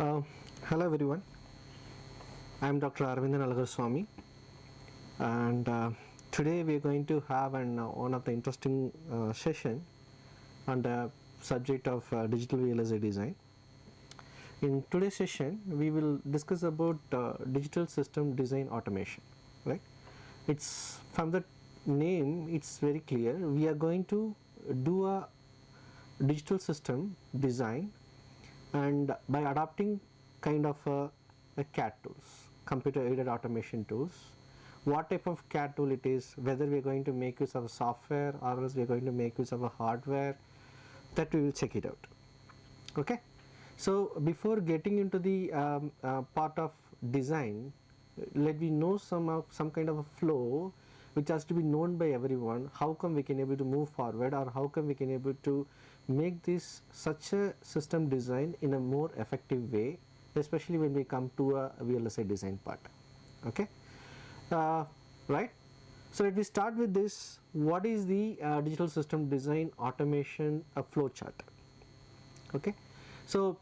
Uh, Hello everyone, I am Dr. Arvindan Alagaswamy, and today we are going to have one of the interesting session on the subject of digital VLSI design. In today's session we will discuss about digital system design automation. Right? It's from the name it's very clear we are going to do a digital system design, and by adopting kind of a CAD tools, computer aided automation tools. What type of CAD tool it is, whether we are going to make use of software or else we are going to make use of a hardware, that we will check it out. Okay, so before getting into the part of design, let me know some kind of a flow which has to be known by everyone. How come we can able to move forward, or how come we can able to make this such a system design in a more effective way, especially when we come to a VLSI design part. Okay, right. So let me start with this. What is the digital system design automation flow chart? Okay, so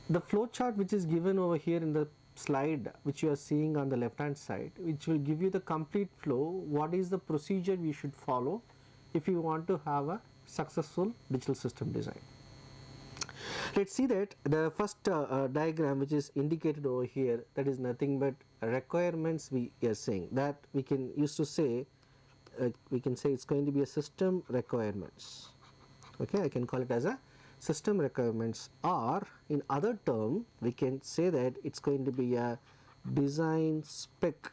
the flow chart which is given over here in the slide which you are seeing on the left hand side, which will give you the complete flow, what is the procedure we should follow if you want to have a successful digital system design. Let's see that the first diagram which is indicated over here, that is nothing but requirements. We are saying that we can use to say we can say it's going to be a system requirements. Okay, I can call it as a system requirements, or in other term we can say that it's going to be a design spec.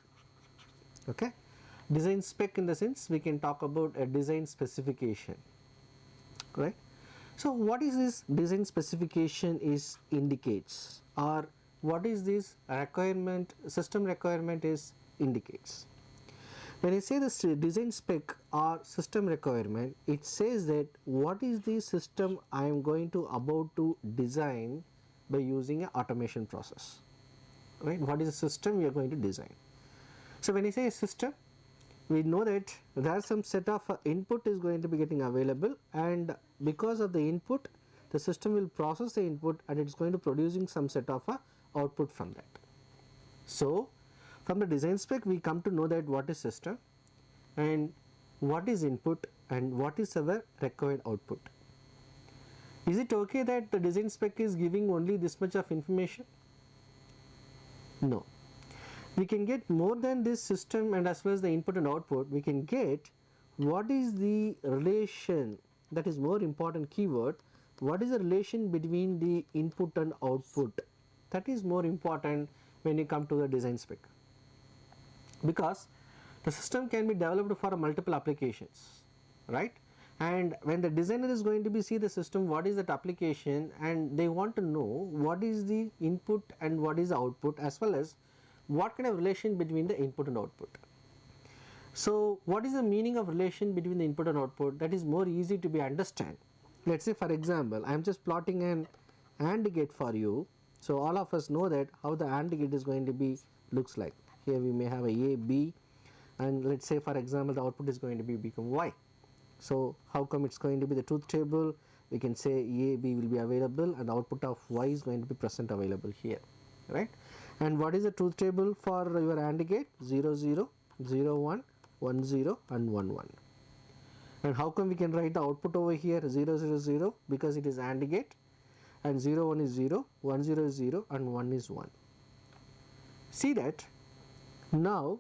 Okay, design spec in the sense we can talk about a design specification, right? So what is this design specification is indicates, or what is this requirement, system requirement is indicates. When I say this design spec or system requirement, it says that what is the system I am going to about to design by using an automation process, right? What is the system we are going to design? So when I say a system, we know that there are some set of input is going to be getting available, and because of the input the system will process the input and it's going to producing some set of output from that. So from the design spec we come to know that what is system and what is input and what is our required output. Is it okay that the design spec is giving only this much of information? No. We can get more than this system, and as well as the input and output we can get what is the relation, that is more important keyword, what is the relation between the input and output. That is more important when you come to the design spec, because the system can be developed for multiple applications, right? And when the designer is going to be see the system, what is that application, and they want to know what is the input and what is the output, as well as what kind of relation between the input and output. So what is the meaning of relation between the input and output? That is more easy to be understand. Let's say for example I am just plotting an AND gate for you, so all of us know that how the AND gate is going to be looks like. Here we may have a B, and let's say for example the output is going to be become Y. So how come it's going to be the truth table? We can say A, B will be available and output of Y is going to be present available here, right? And what is the truth table for your AND gate? 0 0, 0 1, 1 0 and 1 1. And how come we can write the output over here 0 0 0? Because it is AND gate, and 0 1 is 0, 1 0 is 0 and 1 is 1. See that now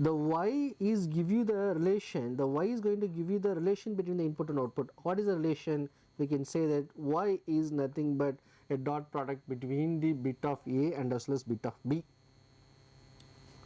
the Y is give you the relation, the Y is going to give you the relation between the input and output. What is the relation? We can say that Y is nothing but a dot product between the bit of A and as well as bit of B,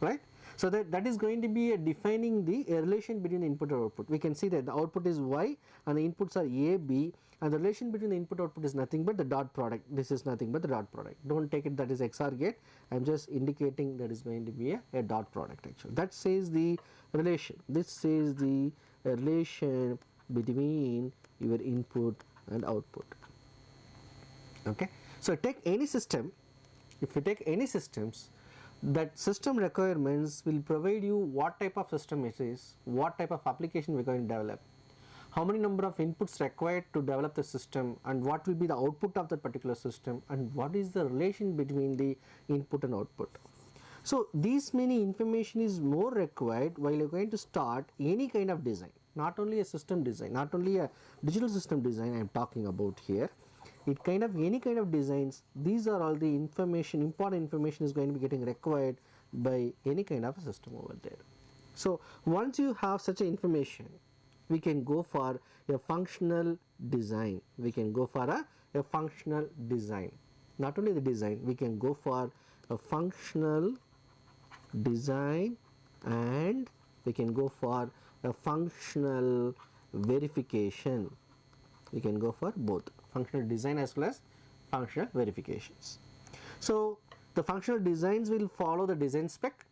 right? So that is going to be defining the relation between the input and output. We can see that the output is Y and the inputs are A, B, and the relation between the input output is nothing but the dot product. This is nothing but the dot product. Don't take it that is XOR gate. I am just indicating that is going to be a dot product actually. That says the relation. This says the relation between your input and output. Okay. So take any system. If you take any systems, that system requirements will provide you what type of system it is, what type of application we are going to develop, how many number of inputs required to develop the system, and what will be the output of that particular system, and what is the relation between the input and output. So these many information is more required while you are going to start any kind of design, not only a system design, not only a digital system design I am talking about here. It kind of any kind of designs, these are all the information, important information is going to be getting required by any kind of a system over there. So once you have such a information, we can go for a functional design. We can go for a functional design. Not only the design, we can go for a functional design, and we can go for a functional verification. We can go for both functional design as well as functional verifications. So the functional designs will follow the design spec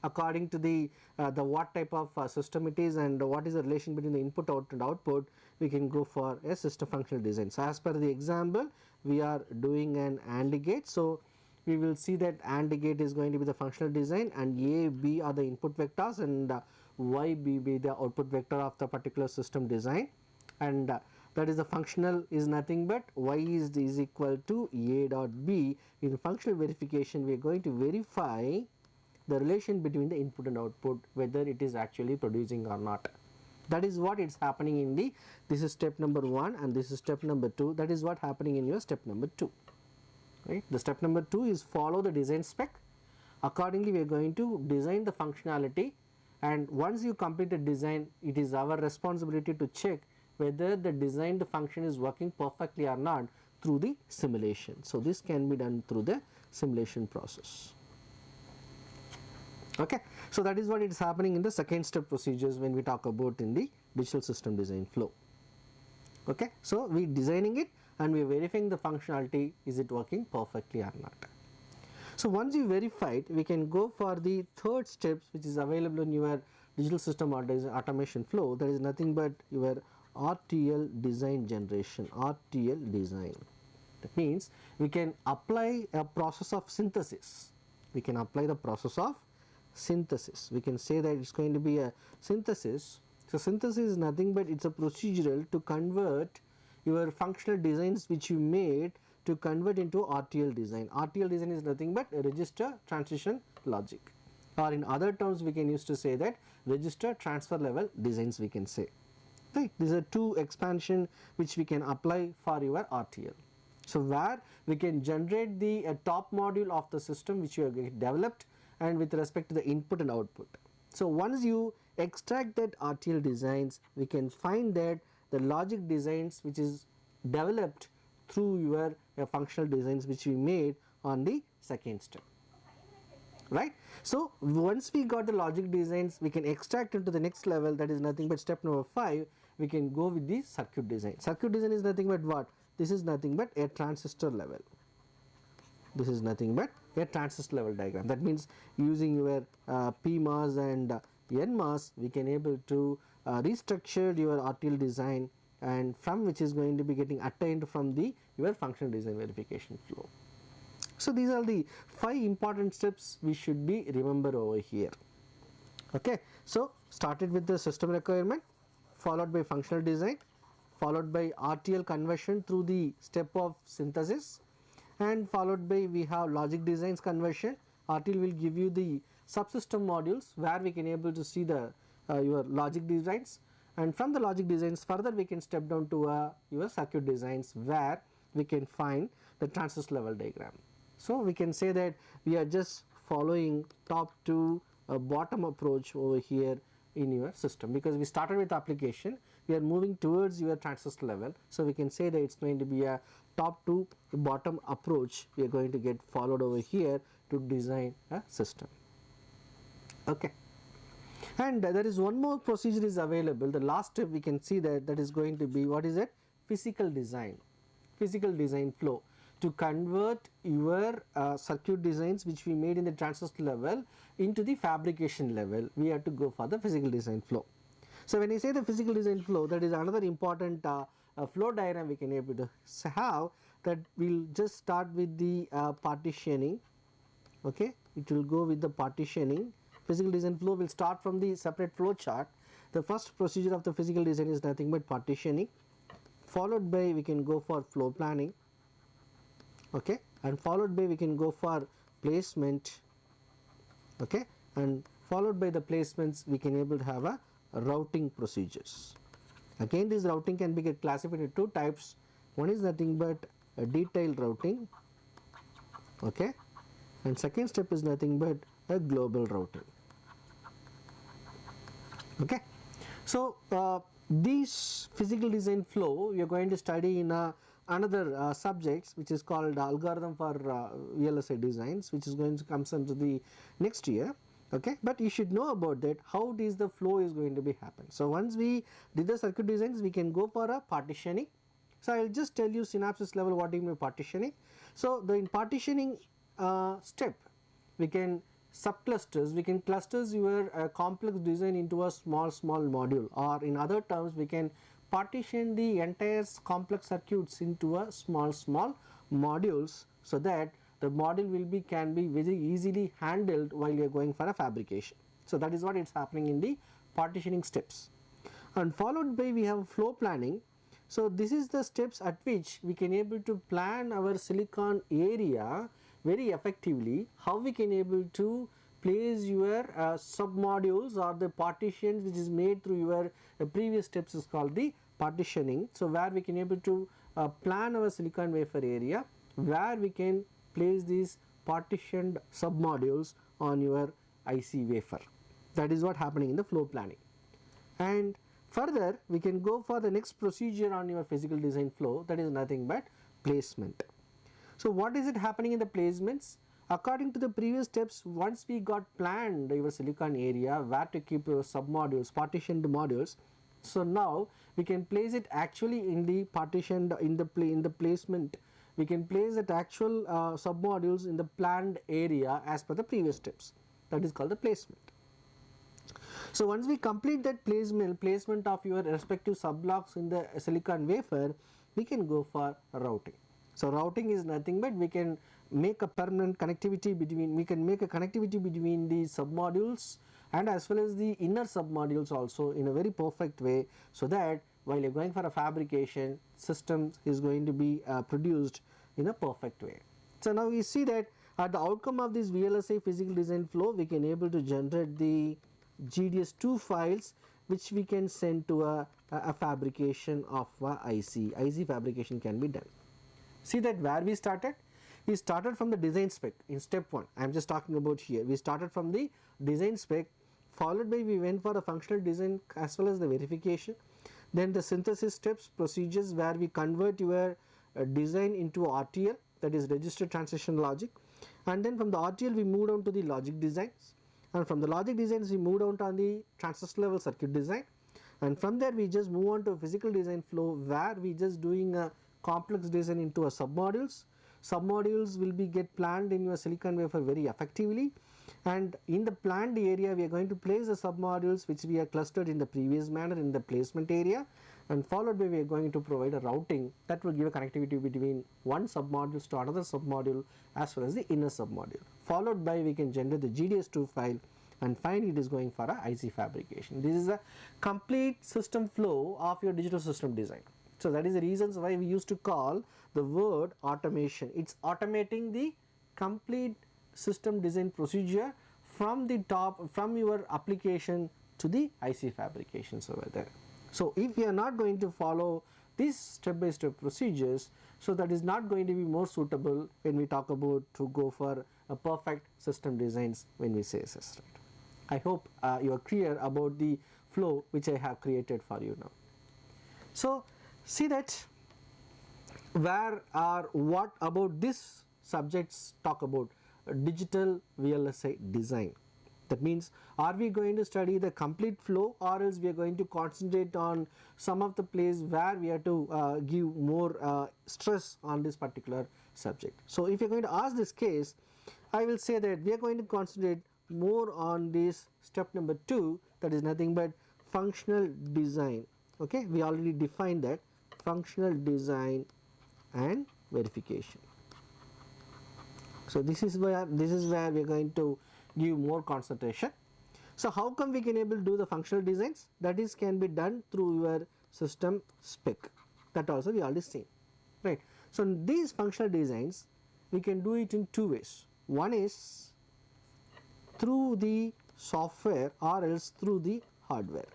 according to the what type of system it is and what is the relation between the input out and output. We can go for a system functional design. So as per the example, we are doing an AND gate. So we will see that AND gate is going to be the functional design, and A, B are the input vectors, and Y, B be the output vector of the particular system design, and that is the functional is nothing but Y is equal to A dot B. In functional verification, we are going to verify the relation between the input and output, whether it is actually producing or not. That is what is happening in the, this is step number 1 and this is step number 2. That is what happening in your step number 2. Right? The step number 2 is follow the design spec. Accordingly, we are going to design the functionality, and once you complete the design, it is our responsibility to check whether the designed function is working perfectly or not through the simulation. So this can be done through the simulation process. Okay, so that is what is happening in the second step procedures when we talk about in the digital system design flow. Okay, so we designing it and we are verifying the functionality, is it working perfectly or not. So once you verify it, we can go for the third steps which is available in your digital system automation flow. That is nothing but your RTL design generation, RTL design. That means we can apply a process of synthesis. We can apply the process of synthesis. We can say that it's going to be a synthesis. So synthesis is nothing but it's a procedural to convert your functional designs which you made to convert into RTL design. RTL design is nothing but a register transition logic, or in other terms we can use to say that register transfer level designs, we can say. Right. These are two expansion which we can apply for your RTL. So where we can generate the top module of the system which you have developed, and with respect to the input and output. So once you extract that RTL designs, we can find that the logic designs which is developed through your functional designs which we made on the second step. Right. So once we got the logic designs, we can extract into the next level, that is nothing but step number 5. We can go with the circuit design. Circuit design is nothing but what? This is nothing but a transistor level. This is nothing but a transistor level diagram. That means using your PMOS and NMOS, we can able to restructure your RTL design, and from which is going to be getting attained from the your functional design verification flow. So these are the 5 important steps we should be remember over here. Okay, so started with the system requirement, followed by functional design, followed by RTL conversion through the step of synthesis, and followed by we have logic designs conversion. RTL will give you the subsystem modules where we can able to see the your logic designs, and from the logic designs further we can step down to your circuit designs where we can find the transistor level diagram. So we can say that we are just following top to bottom approach over here in your system, because we started with application, we are moving towards your transistor level. So we can say that it's going to be a top to bottom approach we are going to get followed over here to design a system. Okay, and there is one more procedure is available. The last step we can see that is going to be, what is it? Physical design. Physical design flow to convert your circuit designs which we made in the transistor level into the fabrication level. We have to go for the physical design flow. So when I say the physical design flow, that is another important flow diagram we can able to have. That we'll just start with the partitioning. Okay, it will go with the partitioning. Physical design flow will start from the separate flow chart. the first procedure of the physical design is nothing but partitioning, followed by we can go for floor planning, okay, and followed by we can go for placement, okay, and followed by the placements we can able to have a routing procedures. Again, this routing can be get classified into two types. One is nothing but a detailed routing, okay, and second step is nothing but a global routing, okay. So this physical design flow we are going to study in another subjects, which is called algorithm for VLSI designs, which is going to come into the next year, okay. But you should know about that, how this the flow is going to be happen. So once we did the circuit designs, we can go for a partitioning. So I will just tell you synopsis level what do you mean by partitioning. So the in partitioning step, we can subclusters, we can clusters your complex design into a small module, or in other terms we can partition the entire complex circuits into a small modules, so that the module will be can be very easily handled while you are going for a fabrication. So that is what is happening in the partitioning steps, and followed by we have floor planning. So this is the steps at which we can able to plan our silicon area very effectively, how we can able to place your submodules or the partitions which is made through your previous steps is called the partitioning. So where we can able to plan our silicon wafer area, where we can place these partitioned submodules on your IC wafer. That is what happening in the floor planning. And further we can go for the next procedure on your physical design flow, that is nothing but placement. So what is it happening in the placements? According to the previous steps, once we got planned your silicon area where to keep your submodules, partitioned modules, so now we can place it actually in the partitioned in the placement. We can place the actual submodules in the planned area as per the previous steps. That is called the placement. So once we complete that placement of your respective subblocks in the silicon wafer, we can go for routing. So routing is nothing but we can make a permanent connectivity between, we can make a connectivity between the submodules and as well as the inner submodules also in a very perfect way, so that while you are going for a fabrication, system is going to be produced in a perfect way. So now we see that at the outcome of this VLSI physical design flow, we can able to generate the GDS2 files which we can send to a fabrication of IC fabrication can be done. See that where we started? We started from the design spec in step 1. I am just talking about here. We started from the design spec, followed by we went for the functional design as well as the verification. Then the synthesis steps, procedures where we convert your design into RTL, that is register transition logic. And then from the RTL we moved on to the logic designs. And from the logic designs we moved on to the transistor level circuit design. And from there we just move on to a physical design flow where we just doing a complex design into a submodules. Submodules will be get planned in your silicon wafer very effectively, and in the planned area we are going to place the submodules which we are clustered in the previous manner in the placement area, and followed by we are going to provide a routing that will give a connectivity between one submodule to another submodule as well as the inner submodule. Followed by we can generate the GDS2 file, and finally it is going for a IC fabrication. This is a complete system flow of your digital system design. So that is the reasons why we used to call the word automation. It's automating the complete system design procedure from the top, from your application to the IC fabrications over there. So if we are not going to follow these step-by-step procedures, so that is not going to be more suitable when we talk about to go for a perfect system designs when we say this, right? I hope you are clear about the flow which I have created for you now. So see that where or what about this subjects talk about digital VLSI design. That means, are we going to study the complete flow, or else we are going to concentrate on some of the place where we have to give more stress on this particular subject. So if you are going to ask this case, I will say that we are going to concentrate more on this step number 2, that is nothing but functional design. Okay, we already defined that, functional design and verification. So this is where we are going to give more concentration. So how come we can able to do the functional designs? That is can be done through your system spec. That also we already seen, right? So these functional designs we can do it in two ways. One is through the software or else through the hardware.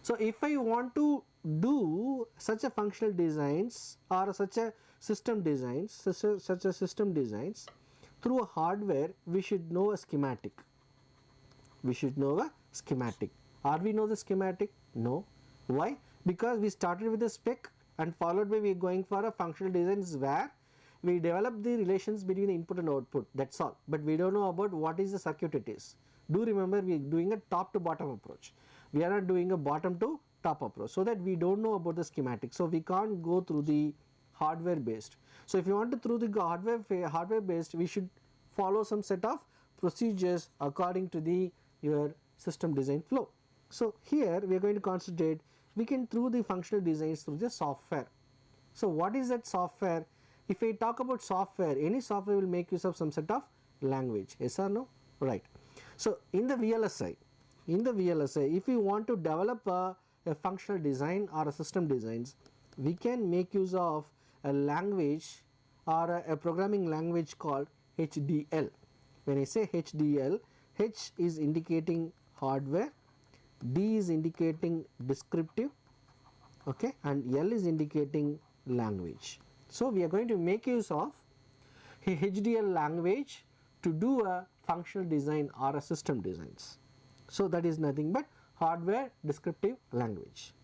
So if I want to do such a functional designs or such a system designs, such a system designs through a hardware, we should know a schematic. We should know a schematic. Are we know the schematic? No. Why? Because we started with a spec and followed by we are going for a functional designs where we develop the relations between the input and output. That's all. But we don't know about what is the circuit it is. Do remember we are doing a top to bottom approach. We are not doing a bottom to top approach, so that we don't know about the schematic. So we can't go through the hardware based. So if you want to through the hardware based, we should follow some set of procedures according to the your system design flow. So here we are going to concentrate, we can through the functional designs through the software. So what is that software? If I talk about software, any software will make use of some set of language. Yes or no? Right. So in the VLSI, if you want to develop a functional design or a system designs, we can make use of a language or a programming language called HDL. When I say HDL, H is indicating hardware, D is indicating descriptive, okay, and L is indicating language. So we are going to make use of a HDL language to do a functional design or a system designs. So that is nothing but hardware descriptive language.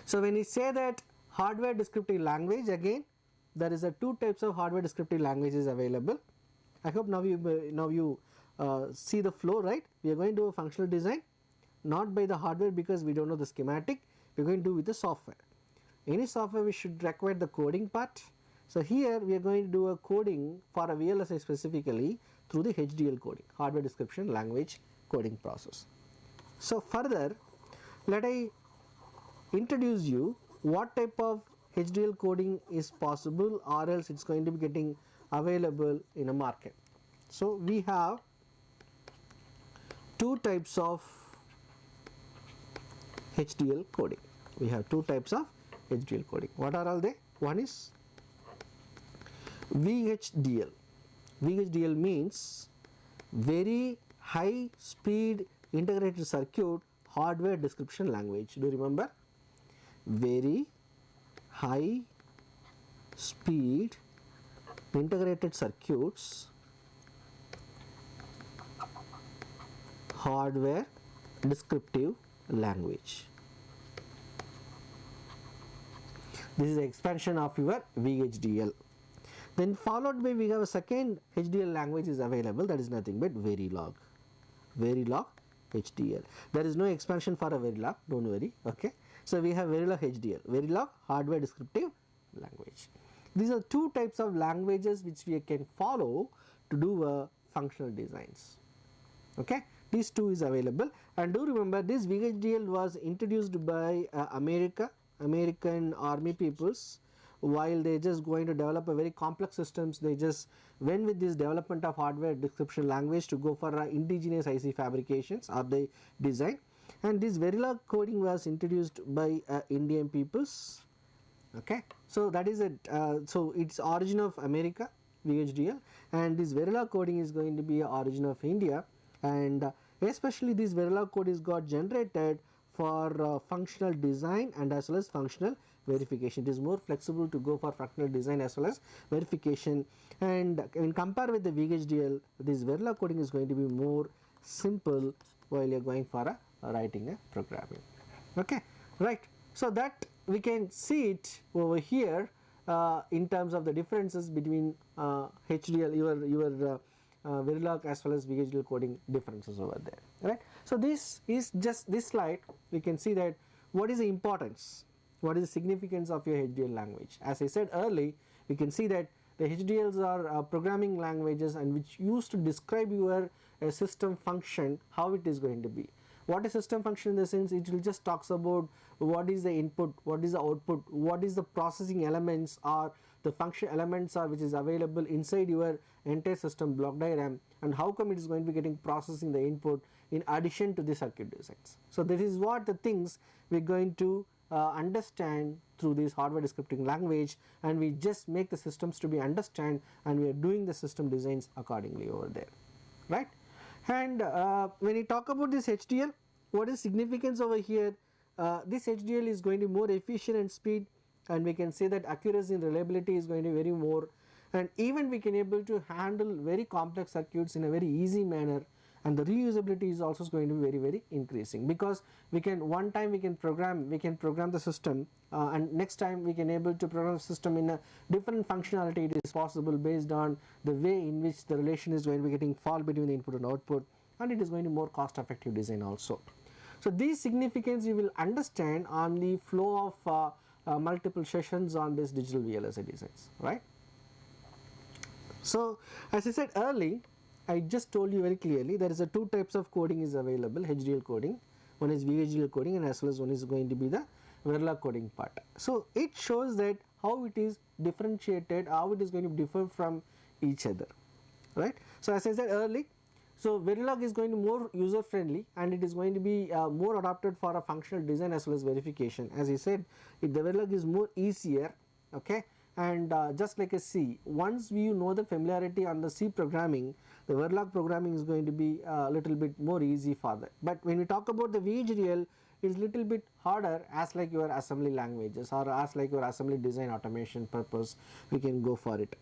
So when we say that hardware descriptive language, again there is a two types of hardware descriptive languages available. I hope now you see the flow, right? We are going to do a functional design not by the hardware because we don't know the schematic. We are going to do with the software. Any software we should require the coding part. So here we are going to do a coding for a VLSI specifically through the HDL coding, hardware description language coding process. So further, let I introduce you what type of HDL coding is possible or else it's going to be getting available in a market. So we have two types of HDL coding. We have two types of HDL coding. What are all they? One is VHDL. VHDL means very high speed integrated circuit hardware description language. Do you remember? Very high speed integrated circuits hardware descriptive language. This is the expansion of your VHDL. Then followed by we have a second HDL language is available, that is nothing but Verilog. Verilog HDL. There is no expansion for a Verilog, don't worry. Okay. So we have Verilog HDL, Verilog hardware descriptive language. These are two types of languages which we can follow to do functional designs. Okay. These two is available, and do remember this VHDL was introduced by American army peoples. While they just going to develop a very complex systems, they just went with this development of hardware description language to go for indigenous IC fabrications or the design. And this Verilog coding was introduced by Indian peoples. Okay, so that is it. So it's origin of America, VHDL, and this Verilog coding is going to be origin of India, and especially this Verilog code is got generated for functional design and as well as functional verification. It is more flexible to go for functional design as well as verification, and when compared with the VHDL, this Verilog coding is going to be more simple while you are going for writing a programming. Okay, right. So that we can see it over here in terms of the differences between HDL, your Verilog as well as VHDL coding differences over there, right? So this is just this slide. We can see that what is the importance, what is the significance of your HDL language. As I said earlier, we can see that the HDLs are programming languages and which used to describe your system function, how it is going to be. What is system function in the sense, it will just talks about what is the input, what is the output, what is the processing elements or the function elements are which is available inside your entire system block diagram, and how come it is going to be getting processing the input in addition to the circuit designs. So this is what the things we are going to understand through this hardware descriptive language, and we just make the systems to be understand, and we are doing the system designs accordingly over there, right? And when you talk about this HDL, what is significance over here? This HDL is going to be more efficient and speed, and we can say that accuracy and reliability is going to be very more, and even we can able to handle very complex circuits in a very easy manner, and the reusability is also going to be very increasing, because we can one time we can program the system, and next time we can able to program the system in a different functionality. It is possible based on the way in which the relation is going to be getting fall between the input and output, and it is going to be more cost effective design also. So these significance you will understand on the flow of multiple sessions on this digital VLSI designs, right? So as I said early, I just told you very clearly there is a two types of coding is available, HDL coding. One is VHDL coding, and as well as one is going to be the Verilog coding part. So it shows that how it is differentiated, how it is going to differ from each other, right? So as I said early, so Verilog is going to be more user friendly, and it is going to be more adapted for a functional design as well as verification. As I said, the Verilog is more easier, okay, and just like a C, once you know the familiarity on the C programming, the Verilog programming is going to be a little bit more easy for that. But when we talk about the VHDL, it is little bit harder as like your assembly languages or as like your assembly design automation purpose, we can go for it.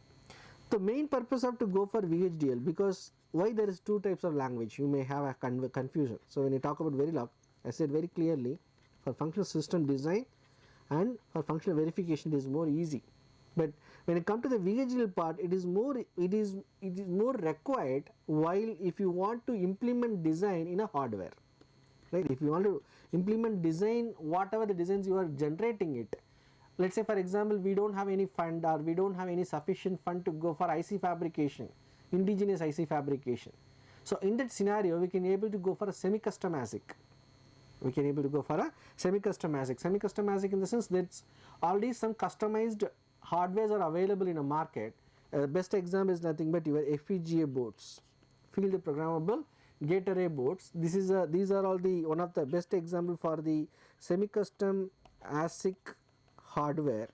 The main purpose of to go for VHDL, because why there is two types of language, you may have a confusion. So when you talk about Verilog, I said very clearly, for functional system design and for functional verification it is more easy. But when it comes to the VHDL part, it is more required while if you want to implement design in a hardware, right? If you want to implement design, whatever the designs you are generating it, let's say for example we don't have any fund or we don't have any sufficient fund to go for IC fabrication, indigenous IC fabrication. So in that scenario we can able to go for a semi-custom ASIC. We can able to go for a semi-custom ASIC. Semi-custom ASIC in the sense that already some customized hardwares are available in a market. Best example is nothing but your FPGA boards, field programmable gate array boards. These are all the one of the best example for the semi-custom ASIC hardware.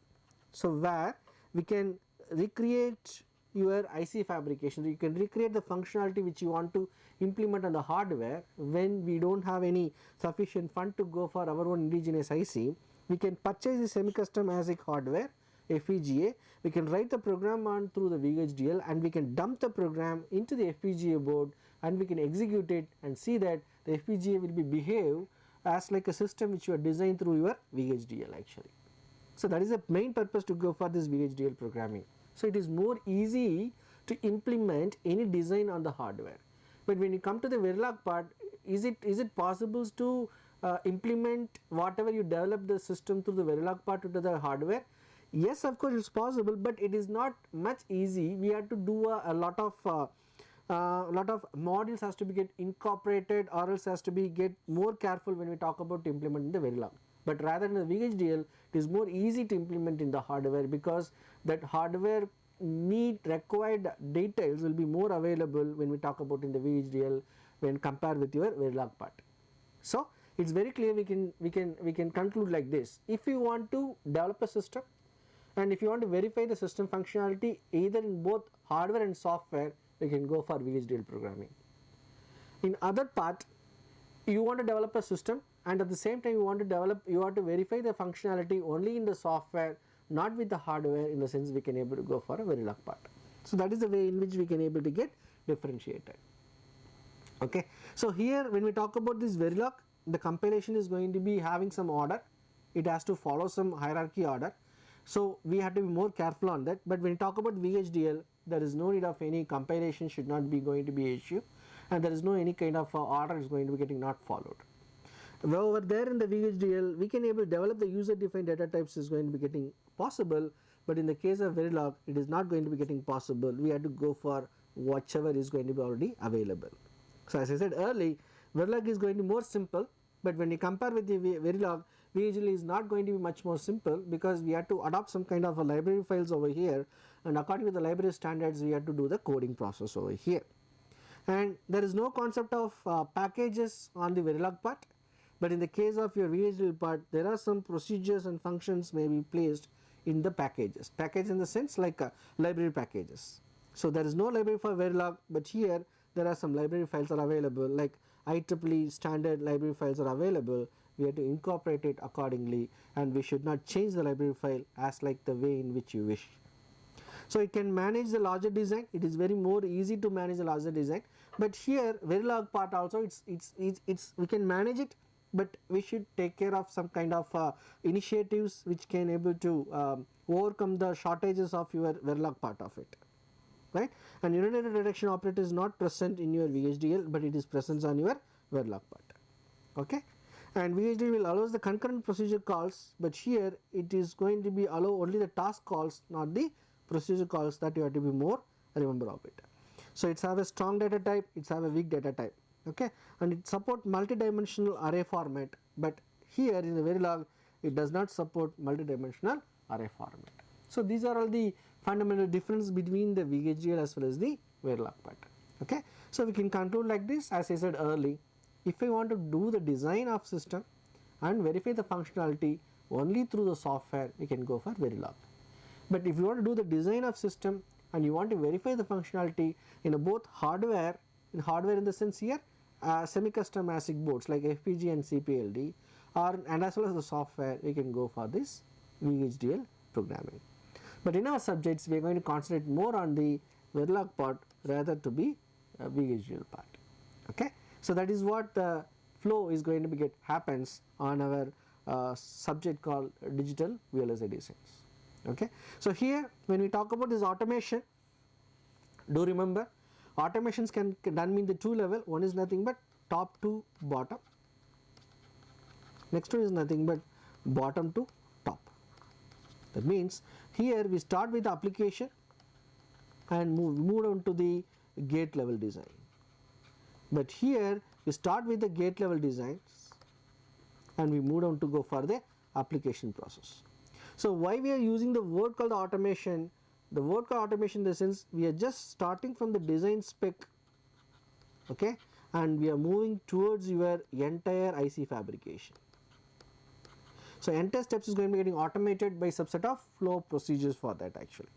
So where we can recreate your IC fabrication, you can recreate the functionality which you want to implement on the hardware. When we don't have any sufficient fund to go for our own indigenous IC, we can purchase the semi-custom ASIC hardware, FPGA, we can write the program on through the VHDL, and we can dump the program into the FPGA board, and we can execute it and see that the FPGA will be behave as like a system which you are designed through your VHDL actually. So that is the main purpose to go for this VHDL programming. So it is more easy to implement any design on the hardware. But when you come to the Verilog part, is it possible to implement whatever you develop the system through the Verilog part to the hardware? Yes, of course it's possible, but it is not much easy. We have to do a lot of modules has to be get incorporated, or else has to be get more careful when we talk about implementing the Verilog. But rather than the VHDL, it is more easy to implement in the hardware, because that hardware required details will be more available when we talk about in the VHDL when compared with your Verilog part. So it's very clear, we can conclude like this. If you want to develop a system, and if you want to verify the system functionality either in both hardware and software, you can go for VHDL programming. In other part, you want to develop a system, and at the same time you want to verify the functionality only in the software, not with the hardware, in the sense we can able to go for a Verilog part. So that is the way in which we can able to get differentiated. Okay, so here when we talk about this Verilog, the compilation is going to be having some order. It has to follow some hierarchy order. So we have to be more careful on that. But when you talk about VHDL, there is no need of any compilation should not be going to be issue, and there is no any kind of order is going to be getting not followed. Over there in the VHDL, we can able to develop the user defined data types is going to be getting possible, but in the case of Verilog, it is not going to be getting possible. We have to go for whichever is going to be already available. So as I said early, Verilog is going to be more simple, but when you compare with the Verilog, VHDL is not going to be much more simple, because we have to adopt some kind of a library files over here, and according to the library standards we have to do the coding process over here. and there is no concept of packages on the Verilog part, but in the case of your VHDL part there are some procedures and functions may be placed in the packages. Package in the sense like library packages. So there is no library for Verilog, but here there are some library files are available, like IEEE standard library files are available. We have to incorporate it accordingly, and we should not change the library file as like the way in which you wish. So it can manage the larger design. It is very more easy to manage the larger design, but here Verilog part also it's we can manage it, but we should take care of some kind of initiatives which can able to overcome the shortages of your Verilog part of it, right? And unit detection operator is not present in your VHDL, but it is present on your Verilog part, okay? And VHDL will allow the concurrent procedure calls, but here it is going to be allow only the task calls, not the procedure calls, that you have to be more remember of it. So it's have a strong data type, it's have a weak data type, okay, and it support multi-dimensional array format, but here in the Verilog it does not support multi-dimensional array format. So these are all the fundamental difference between the VHDL as well as the Verilog part, okay. So we can conclude like this. As I said early, if I want to do the design of system and verify the functionality only through the software, we can go for Verilog. But if you want to do the design of system and you want to verify the functionality in both hardware, in the sense here semi-custom ASIC boards like FPGA and CPLD, and as well as the software, we can go for this VHDL programming. But in our subjects we are going to concentrate more on the Verilog part rather to be VHDL part, okay. So that is what the flow is going to be happens on our subject called digital VLSI designs, okay. So here when we talk about this automation, do remember automations can done mean the two level. One is nothing but top to bottom, next one is nothing but bottom to top. That means here we start with the application and move on to the gate level design, but here we start with the gate level designs and we move on to go for the application process. So why we are using the word called automation? The word called automation in the sense we are just starting from the design spec, okay, and we are moving towards your entire IC fabrication. So entire steps is going to be getting automated by subset of flow procedures for that actually.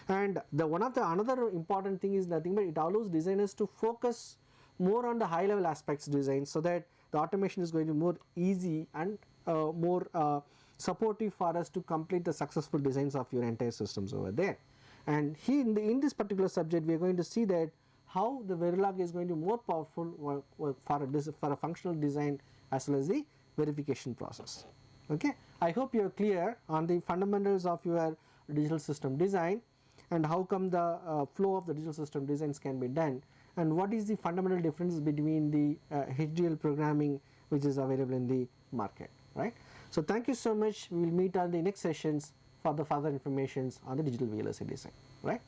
And the another important thing is nothing but it allows designers to focus more on the high level aspects design, so that the automation is going to be more easy and more supportive for us to complete the successful designs of your entire systems over there. And here in this particular subject we are going to see that how the Verilog is going to be more powerful for a functional design as well as the verification process, okay. I hope you are clear on the fundamentals of your digital system design and how come the flow of the digital system designs can be done, and what is the fundamental difference between the HDL programming which is available in the market, right. So thank you so much. We will meet on the next sessions for the further informations on the digital VLSI design, right.